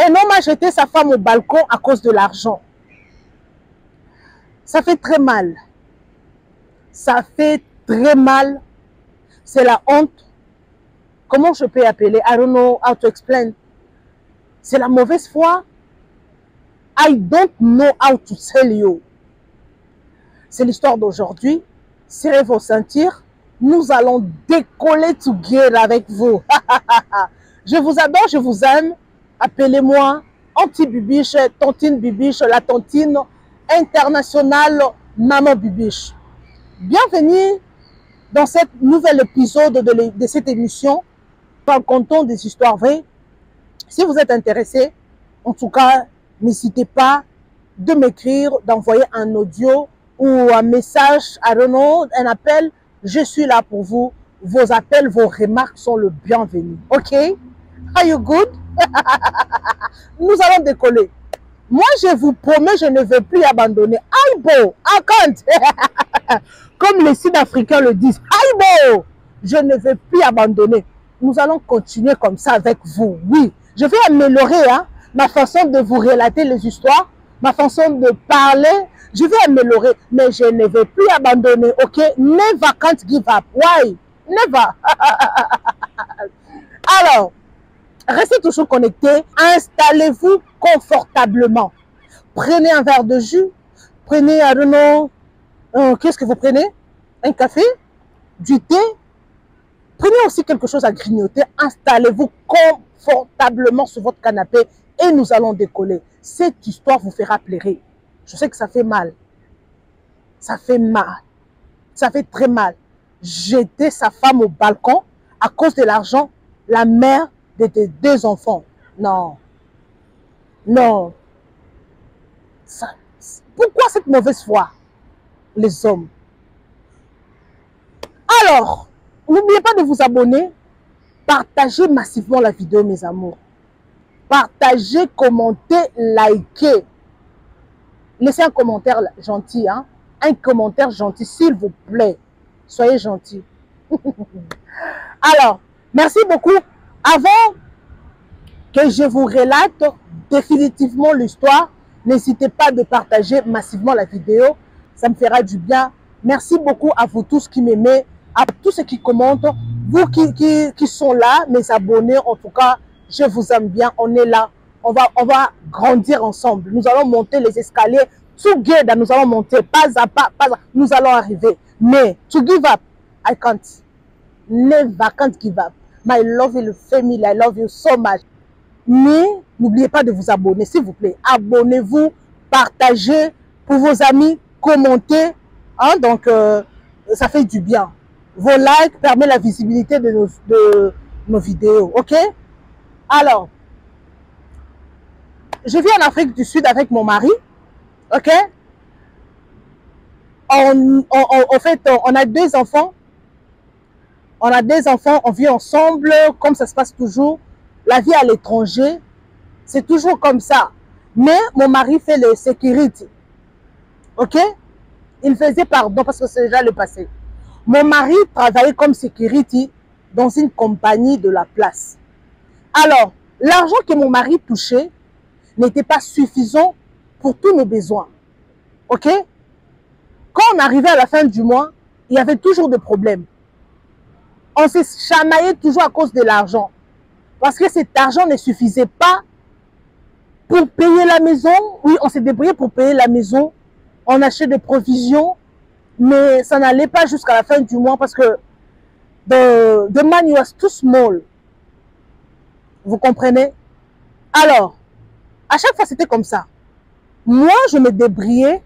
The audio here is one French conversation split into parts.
Un homme a jeté sa femme au balcon à cause de l'argent. Ça fait très mal. Ça fait très mal. C'est la honte. Comment je peux appeler? I don't know how to explain. C'est la mauvaise foi. I don't know how to tell you. C'est l'histoire d'aujourd'hui. Serrez vos ceintures. Nous allons décoller together avec vous. Je vous adore, je vous aime. Appelez-moi Auntie Bibiche, Tontine Bibiche, la tontine internationale Maman Bibiche. Bienvenue dans ce nouvel épisode de cette émission. Racontons des histoires vraies. Si vous êtes intéressé, en tout cas, n'hésitez pas de m'écrire, d'envoyer un audio ou un message, I don't know, un appel. Je suis là pour vous. Vos appels, vos remarques sont le bienvenu. OK? Are you good? Nous allons décoller. Moi, je vous promets, je ne vais plus abandonner. Aïbo, I can't. Comme les Sud-Africains le disent. Aïbo, je ne vais plus abandonner. Nous allons continuer comme ça avec vous. Oui, je vais améliorer ma façon de vous relater les histoires, ma façon de parler. Je vais améliorer, mais je ne vais plus abandonner. OK? Never can't give up. Why? Never. Alors, restez toujours connectés. Installez-vous confortablement. Prenez un verre de jus. Prenez, I don't know, qu'est-ce que vous prenez? Un café? Du thé? Prenez aussi quelque chose à grignoter. Installez-vous confortablement sur votre canapé et nous allons décoller. Cette histoire vous fera pleurer. Je sais que ça fait mal. Ça fait mal. Ça fait très mal. Jeter sa femme au balcon à cause de l'argent, la mère de tes 2 enfants. Non. Non. Pourquoi cette mauvaise foi, les hommes? Alors, n'oubliez pas de vous abonner. Partagez massivement la vidéo, mes amours. Partagez, commentez, likez. Laissez un commentaire gentil, hein? Un commentaire gentil, s'il vous plaît. Soyez gentils. Alors, merci beaucoup. Avant que je vous relate définitivement l'histoire, n'hésitez pas de partager massivement la vidéo. Ça me fera du bien. Merci beaucoup à vous tous qui m'aimez, à tous ceux qui commentent, vous qui sont là, mes abonnés. En tout cas, je vous aime bien. On est là. On va grandir ensemble. Nous allons monter les escaliers. Together, nous allons monter pas à pas, nous allons arriver. Mais to give up, I can't. Never can't give up. My lovely family, I love you so much. Mais n'oubliez pas de vous abonner, s'il vous plaît. Abonnez-vous, partagez pour vos amis, commentez. Hein, donc, ça fait du bien. Vos likes permettent la visibilité de nos vidéos. OK? Alors, je vis en Afrique du Sud avec mon mari. OK? En fait, on a 2 enfants. On a 2 enfants, on vit ensemble, comme ça se passe toujours. La vie à l'étranger, c'est toujours comme ça. Mais mon mari fait le security. OK? Il faisait pardon parce que c'est déjà le passé. Mon mari travaillait comme security dans une compagnie de la place. Alors, l'argent que mon mari touchait n'était pas suffisant pour tous nos besoins. OK? Quand on arrivait à la fin du mois, il y avait toujours des problèmes. On se chamaillait toujours à cause de l'argent. Parce que cet argent ne suffisait pas pour payer la maison. Oui, on s'est débrouillé pour payer la maison. On achetait des provisions. Mais ça n'allait pas jusqu'à la fin du mois parce que the money was too small. Vous comprenez? Alors, à chaque fois, c'était comme ça. Moi, je me débrouillais.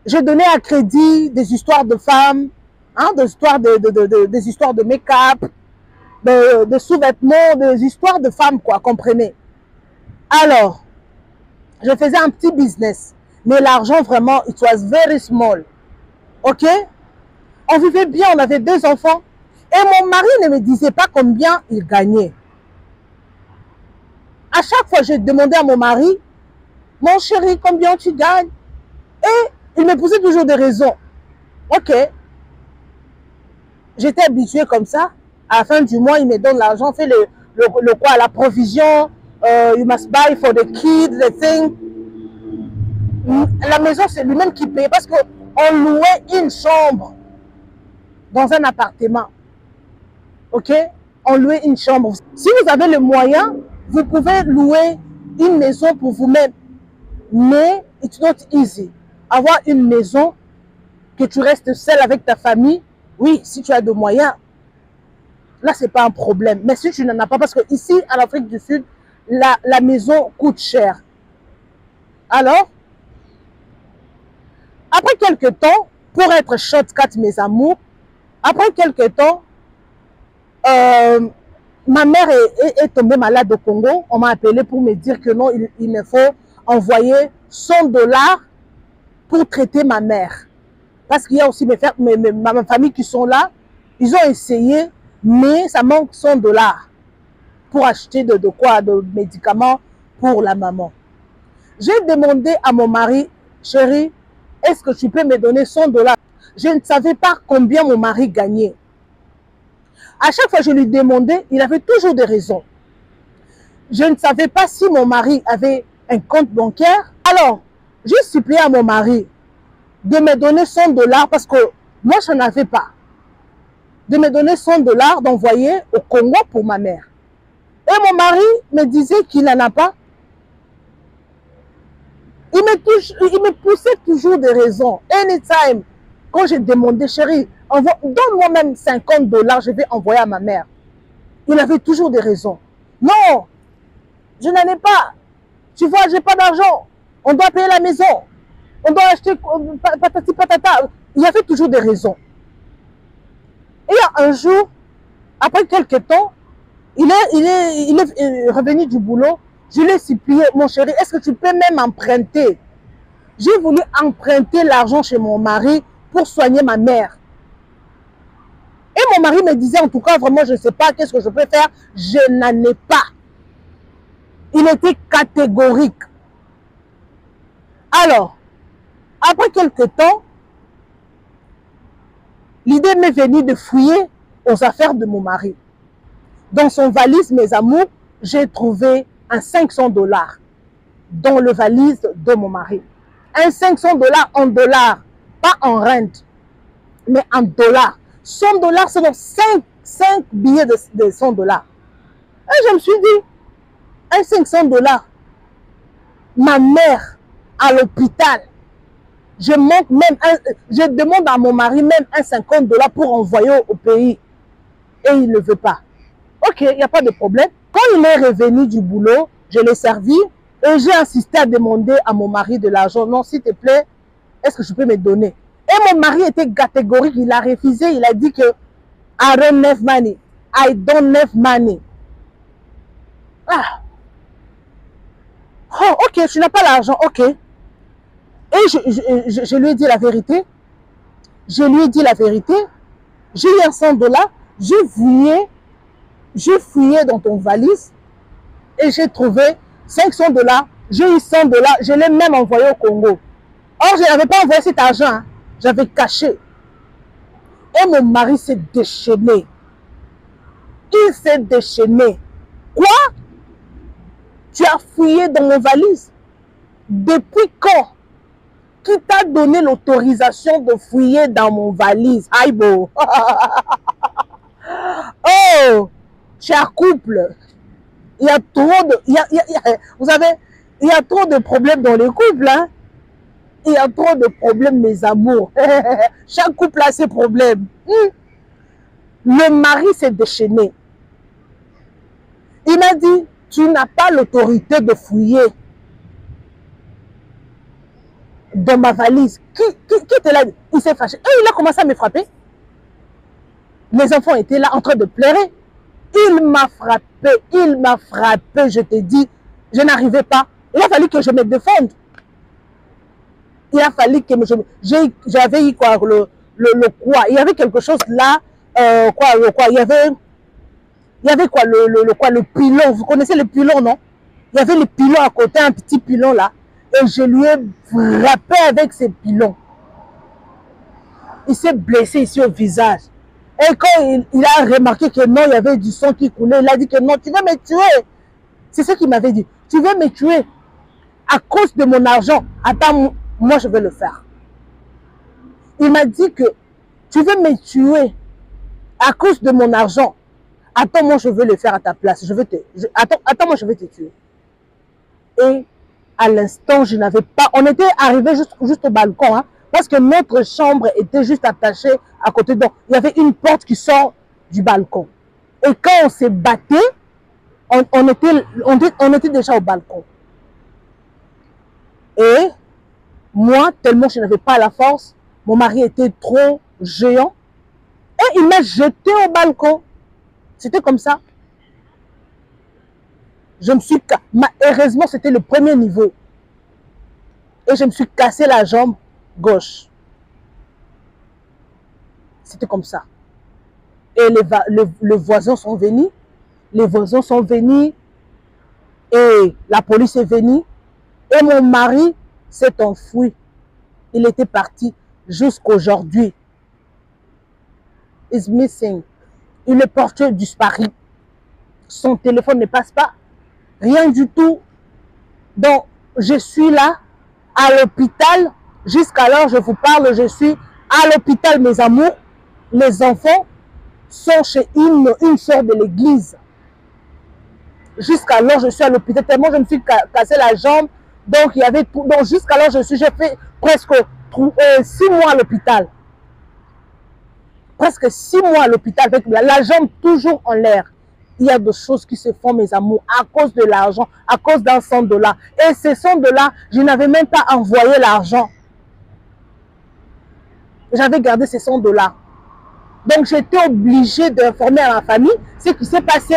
Je donnais à crédit des histoires de femmes, hein, des histoires de make-up, de sous-vêtements, des histoires de femmes, quoi, comprenez. Alors, je faisais un petit business, mais l'argent, vraiment, it was very small. OK? On vivait bien, on avait 2 enfants, et mon mari ne me disait pas combien il gagnait. À chaque fois, je demandais à mon mari, mon chéri, combien tu gagnes? Et il me posait toujours des raisons. OK. J'étais habituée comme ça. À la fin du mois, il me donne l'argent, fait le quoi, la provision, you must buy for the kids, the thing. La maison, c'est lui-même qui payait parce qu'on louait une chambre dans un appartement. Ok? On louait une chambre. Si vous avez le moyen, vous pouvez louer une maison pour vous-même. Mais it's not easy. Avoir une maison, que tu restes seul avec ta famille, oui, si tu as de moyens, là, c'est pas un problème. Mais si tu n'en as pas, parce que ici, en Afrique du Sud, la maison coûte cher. Alors, après quelques temps, pour être shortcut, mes amours, après quelques temps, ma mère est tombée malade au Congo. On m'a appelé pour me dire que non, il me faut envoyer 100 $ pour traiter ma mère. Parce qu'il y a aussi ma famille qui sont là. Ils ont essayé, mais ça manque 100 $ pour acheter de quoi, de médicaments pour la maman. J'ai demandé à mon mari, chérie, est-ce que tu peux me donner 100 $? Je ne savais pas combien mon mari gagnait. À chaque fois que je lui demandais, il avait toujours des raisons. Je ne savais pas si mon mari avait un compte bancaire. Alors, j'ai supplié à mon mari de me donner 100 $ parce que moi, je n'en avais pas. De me donner 100 $ d'envoyer au Congo pour ma mère. Et mon mari me disait qu'il n'en a pas. Il me poussait toujours des raisons. Anytime, quand j'ai demandé, chérie, donne-moi même 50 $, je vais envoyer à ma mère. Il avait toujours des raisons. Non, je n'en ai pas. Tu vois, je n'ai pas d'argent. On doit payer la maison. On doit acheter patati patata. Il y avait toujours des raisons. Et un jour, après quelques temps, il est revenu du boulot. Je lui ai supplié, mon chéri, est-ce que tu peux même emprunter? J'ai voulu emprunter l'argent chez mon mari pour soigner ma mère. Et mon mari me disait, en tout cas, vraiment, je ne sais pas, qu'est-ce que je peux faire? Je n'en ai pas. Il était catégorique. Alors, après quelques temps, l'idée m'est venue de fouiller aux affaires de mon mari. Dans son valise, mes amours, j'ai trouvé un 500 $ dans le valise de mon mari. Un 500 $ en dollars, pas en rente, mais en dollars. 100 $, c'est donc 5 billets de 100 $. Et je me suis dit, un 500 $, ma mère à l'hôpital, je demande à mon mari même un 50 $ pour envoyer au pays. Et il ne veut pas. Ok, il n'y a pas de problème. Quand il est revenu du boulot, je l'ai servi et j'ai insisté à demander à mon mari de l'argent. Non, s'il te plaît, est-ce que je peux me donner? Et mon mari était catégorique, il a refusé, il a dit que I don't have money. I don't have money. Ah. Oh, ok, tu n'as pas l'argent, ok. Et je lui ai dit la vérité. Je lui ai dit la vérité. J'ai eu un 100 $. J'ai fouillé dans ton valise et j'ai trouvé 500 $. J'ai eu 100 $. Je l'ai même envoyé au Congo. Or, je n'avais pas envoyé cet argent. Hein. J'avais caché. Et mon mari s'est déchaîné. Il s'est déchaîné. Quoi? Tu as fouillé dans mon valise? Depuis quand? Qui t'a donné l'autorisation de fouiller dans mon valise? Aïbo. Oh, cher couple, il y a trop de... vous savez, il y a trop de problèmes dans les couples. Hein? Il y a trop de problèmes, mes amours. Chaque couple a ses problèmes. Le mari s'est déchaîné. Il m'a dit, tu n'as pas l'autorité de fouiller dans ma valise. Qui était là? Il s'est fâché. Et il a commencé à me frapper. Les enfants étaient là en train de pleurer. Il m'a frappé, je te dis, je n'arrivais pas. Il a fallu que je me défende. Il a fallu que j'avais eu quoi, le quoi. Il y avait quelque chose là, il y avait quoi, le pilon. Vous connaissez le pilon, non? Il y avait le pilon à côté, un petit pilon là. Et je lui ai frappé avec ce pilon. Il s'est blessé ici au visage. Et quand il a remarqué que non, il y avait du sang qui coulait, il a dit que non, tu vas me tuer. C'est ce qu'il m'avait dit. Tu veux me tuer à cause de mon argent. Attends, moi je vais le faire. Il m'a dit que tu veux me tuer à cause de mon argent. Attends, moi je vais le faire à ta place. Attends, moi je vais te tuer. Et à l'instant, je n'avais pas... On était arrivé juste au balcon, hein, parce que notre chambre était juste attachée à côté d'eux. Il y avait une porte qui sort du balcon. Et quand on s'est battu, on était déjà au balcon. Et moi, tellement je n'avais pas la force, mon mari était trop géant, et il m'a jeté au balcon. C'était comme ça. Je me suis... Heureusement, c'était le premier niveau. Et je me suis cassé la jambe gauche. C'était comme ça. Et les voisins sont venus. Les voisins sont venus. Et la police est venue. Et mon mari s'est enfui. Il était parti jusqu'aujourd'hui. Is missing. Il est porté disparu. Son téléphone ne passe pas. Rien du tout. Donc, je suis là, à l'hôpital. Jusqu'alors, je vous parle, je suis à l'hôpital, mes amours. Les enfants sont chez une sœur de l'église. Jusqu'alors, je suis à l'hôpital. Tellement je me suis cassé la jambe. Donc, il y avait tout. Donc, jusqu'alors, j'ai fait presque 6 mois à l'hôpital. Presque 6 mois à l'hôpital avec la jambe toujours en l'air. Il y a des choses qui se font, mes amours, à cause de l'argent, à cause d'un $100. Et ces $100, je n'avais même pas envoyé l'argent. J'avais gardé ces $100. Donc, j'étais obligée d'informer à ma famille ce qui s'est passé.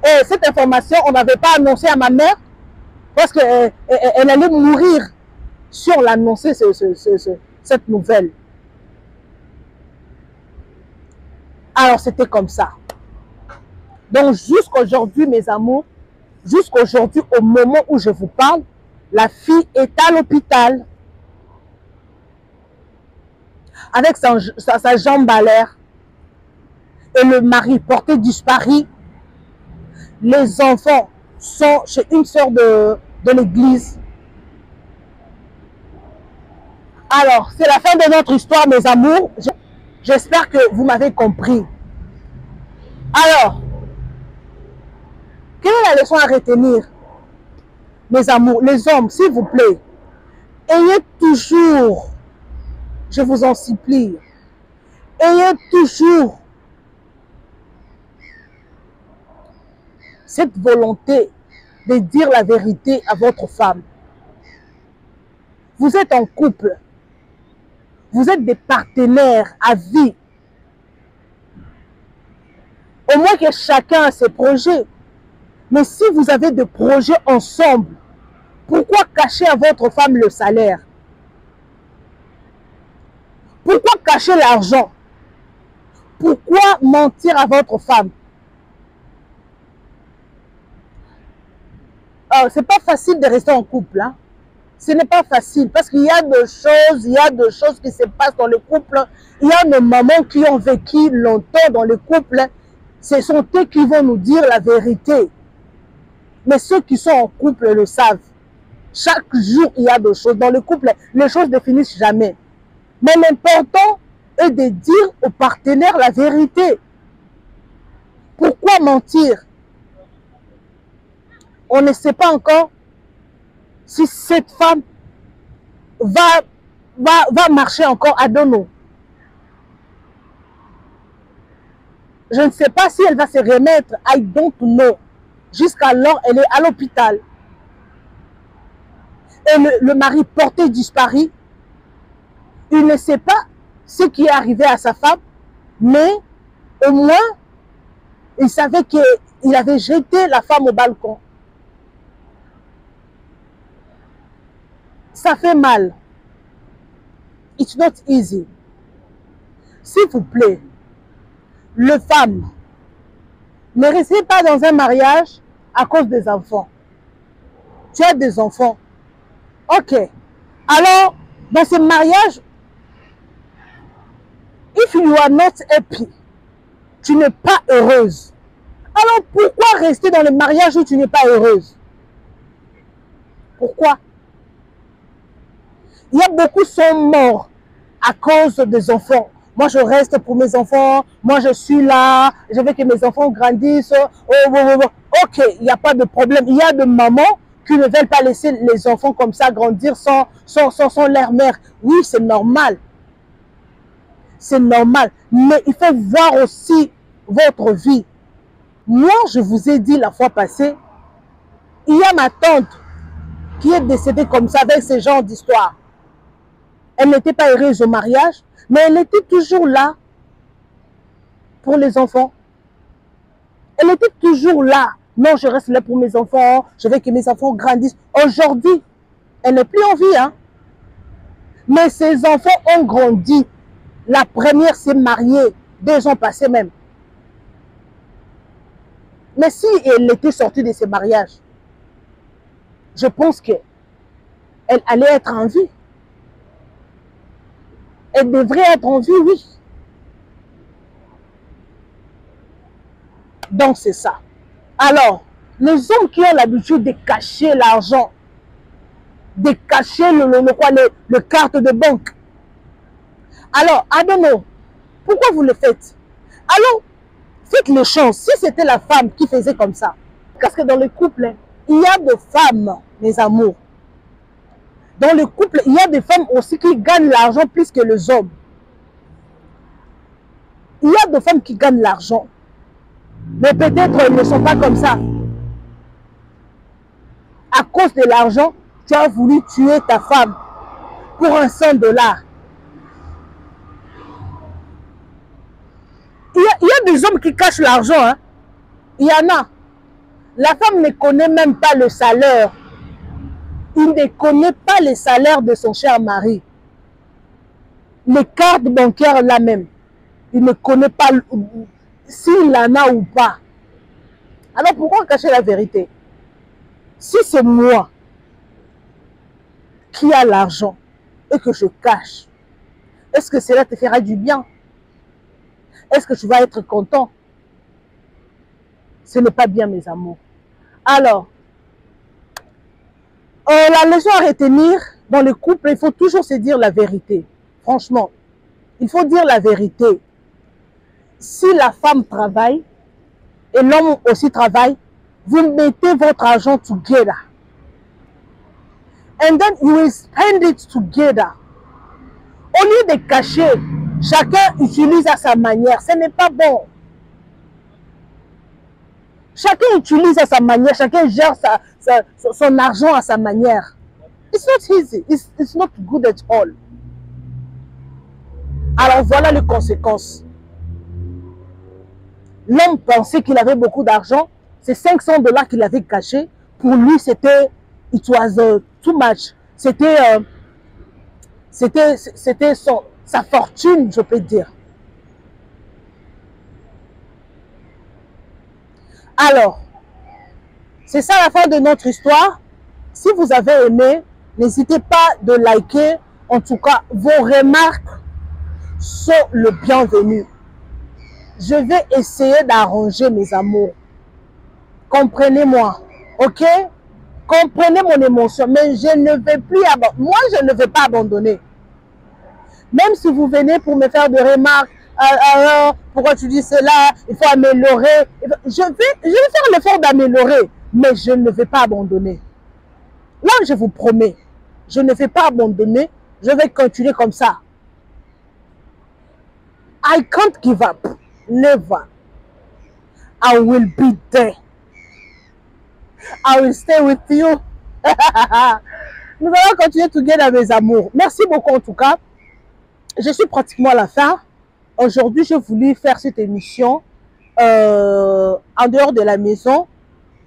Et cette information, on n'avait pas annoncé à ma mère parce qu'elle allait mourir si on l'annonçait, cette nouvelle. Alors, c'était comme ça. Donc, jusqu'aujourd'hui, mes amours, jusqu'aujourd'hui, au moment où je vous parle, la fille est à l'hôpital avec sa jambe à l'air et le mari porté disparu. Les enfants sont chez une sœur de l'église. Alors, c'est la fin de notre histoire, mes amours. J'espère que vous m'avez compris. Alors, quelle est la leçon à retenir, mes amours? Les hommes, s'il vous plaît, ayez toujours, je vous en supplie, ayez toujours cette volonté de dire la vérité à votre femme. Vous êtes en couple. Vous êtes des partenaires à vie. Au moins que chacun a ses projets. Mais si vous avez des projets ensemble, pourquoi cacher à votre femme le salaire? Pourquoi cacher l'argent? Pourquoi mentir à votre femme? C'est pas facile de rester en couple. Hein? Ce n'est pas facile parce qu'il y a des choses qui se passent dans le couple. Il y a des mamans qui ont vécu longtemps dans le couple. Ce sont eux qui vont nous dire la vérité. Mais ceux qui sont en couple le savent. Chaque jour, il y a des choses. Dans le couple, les choses ne finissent jamais. Mais l'important est de dire au partenaire la vérité. Pourquoi mentir? On ne sait pas encore si cette femme va marcher encore à Dono. Je ne sais pas si elle va se remettre. I don't know. Jusqu'alors, elle est à l'hôpital. Et le mari porté disparu. Il ne sait pas ce qui est arrivé à sa femme, mais au moins, il savait qu'il avait jeté la femme au balcon. Ça fait mal. It's not easy. S'il vous plaît, les femmes, ne restez pas dans un mariage à cause des enfants. Tu as des enfants. Ok. Alors, dans ce mariage, if you are not happy, tu n'es pas heureuse. Alors pourquoi rester dans le mariage où tu n'es pas heureuse? Pourquoi? Il y a beaucoup qui sont morts à cause des enfants. Moi, je reste pour mes enfants. Moi, je suis là. Je veux que mes enfants grandissent. Ok, il n'y a pas de problème. Il y a des mamans qui ne veulent pas laisser les enfants comme ça grandir sans leur mère. Oui, c'est normal. C'est normal. Mais il faut voir aussi votre vie. Moi, je vous ai dit la fois passée, il y a ma tante qui est décédée comme ça avec ce genre d'histoire. Elle n'était pas heureuse au mariage, mais elle était toujours là pour les enfants. Elle était toujours là. Non, je reste là pour mes enfants. Je veux que mes enfants grandissent. Aujourd'hui, elle n'est plus en vie. Hein? Mais ses enfants ont grandi. La première s'est mariée 2 ans passés même. Mais si elle était sortie de ce mariage, je pense qu'elle allait être en vie. Elle devrait être en vie, oui. Donc, c'est ça. Alors, les hommes qui ont l'habitude de cacher l'argent, de cacher le carte de banque. Alors, I don't know. Pourquoi vous le faites? Alors, faites le chance. Si c'était la femme qui faisait comme ça. Parce que dans le couple, il y a des femmes, mes amours. Dans le couple, il y a des femmes aussi qui gagnent l'argent plus que les hommes. Il y a des femmes qui gagnent l'argent. Mais peut-être elles ne sont pas comme ça. À cause de l'argent, tu as voulu tuer ta femme pour un $100. Il y a des hommes qui cachent l'argent. Hein. Il y en a. La femme ne connaît même pas le salaire. Il ne connaît pas le salaire de son cher mari. Les cartes bancaires là même. Il ne connaît pas s'il en a ou pas. Alors pourquoi cacher la vérité? Si c'est moi qui a l'argent et que je cache, est-ce que cela te fera du bien? Est-ce que tu vas être content? Ce n'est pas bien, mes amours. Alors, la leçon à retenir dans le couple, il faut toujours se dire la vérité. Franchement, il faut dire la vérité. Si la femme travaille et l'homme aussi travaille, vous mettez votre argent together. And then you will spend it together. Au lieu de cacher, chacun utilise à sa manière. Ce n'est pas bon. Chacun utilise à sa manière. Chacun gère son argent à sa manière. It's not easy. It's not good at all. Alors voilà les conséquences. L'homme pensait qu'il avait beaucoup d'argent. C'est $500 qu'il avait caché. Pour lui, c'était it was too much. C'était sa fortune, je peux dire. Alors, c'est ça la fin de notre histoire. Si vous avez aimé, n'hésitez pas de liker. En tout cas, vos remarques sont le bienvenu. Je vais essayer d'arranger mes amours. Comprenez-moi, ok? Comprenez mon émotion, mais je ne vais plus abandonner. Moi, je ne vais pas abandonner. Même si vous venez pour me faire des remarques, pourquoi tu dis cela, il faut améliorer. Je vais faire l'effort d'améliorer, mais je ne vais pas abandonner. Là, je vous promets, je ne vais pas abandonner, je vais continuer comme ça. I can't give up, never. I will be there. I will stay with you. Nous allons continuer together, mes amours. Merci beaucoup en tout cas. Je suis pratiquement à la fin. Aujourd'hui, j'ai voulu faire cette émission en dehors de la maison.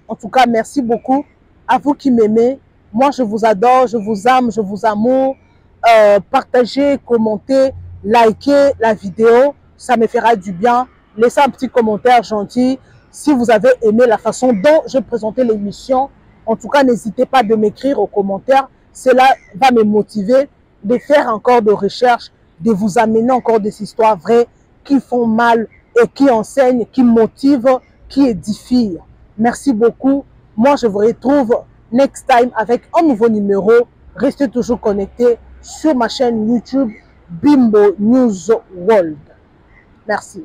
En tout cas, merci beaucoup à vous qui m'aimez. Moi, je vous adore, je vous aime, je vous amour. Partagez, commentez, likez la vidéo. Ça me fera du bien. Laissez un petit commentaire gentil. Si vous avez aimé la façon dont je présentais l'émission, en tout cas, n'hésitez pas de m'écrire aux commentaires. Cela va me motiver de faire encore de recherches, de vous amener encore des histoires vraies qui font mal et qui enseignent, qui motivent, qui édifie. Merci beaucoup. Moi, je vous retrouve next time avec un nouveau numéro. Restez toujours connectés sur ma chaîne YouTube Bimbo News World. Merci.